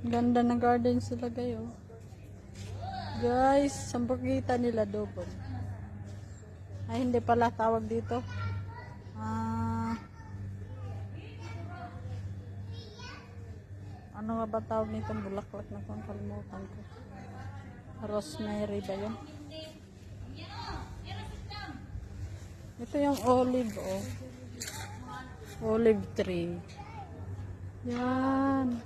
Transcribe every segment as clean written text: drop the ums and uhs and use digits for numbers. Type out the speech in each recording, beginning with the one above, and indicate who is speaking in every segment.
Speaker 1: Ganda ng garden sila kayo. Guys, sampagita nila double. Ay, hindi pala tawag dito. Ano nga ba tawag nitong bulaklak na kung kalimutan ko? Rosemary ba yun? Ito yung olive, oh. Olive tree. Yan.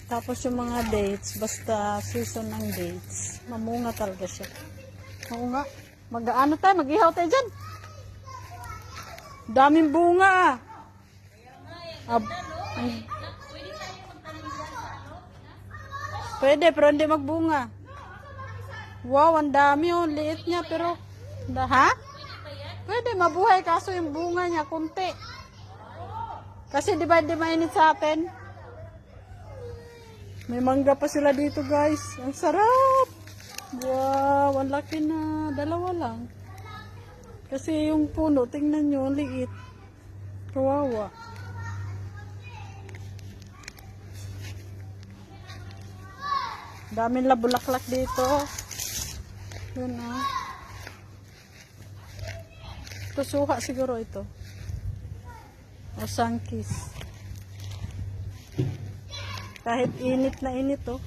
Speaker 1: Tapos yung mga dates, basta season ng dates, mamunga talaga siya. Oo nga. Mag-ano tayo? Mag-ihaw tayo dyan. Daming bunga, pwede, pero hindi magbunga. Wow, ang dami oh. Liit niya, pero... Ha? Pwede, mabuhay. Kaso yung bunga niya, kunti. Kasi di ba, hindi mainit sa atin? May mangga pa sila dito, guys. Ang sarap! Wow, ang laki na. Dalawa lang. Kasi yung puno, tingnan nyo, ang liit. Kawawa. Daming labulaklak dito. Yun ah. Ito suha siguro ito. O sangkis. Kahit init na init oh.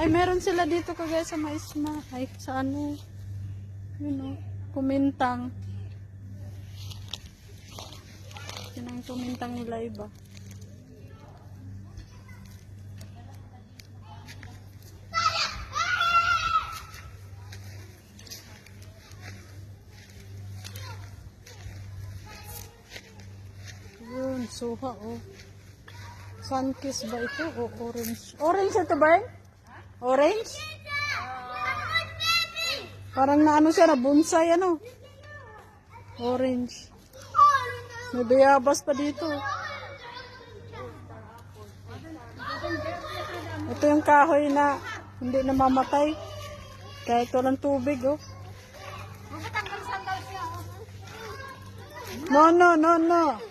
Speaker 1: Ay meron sila dito kagaya sa maisma. Ay sa ano. Yun oh. Kumintang. Yun ang kumintang nila iba. Yun, suha oh. Sunkiss ba ito o orange? Orange ito ba? Orange? Parang na ano siya, na bonsai ano. Orange. May bayabas pa dito. Ito yung kahoy na hindi namamatay. Kahit walang tubig oh. No, no, no, no.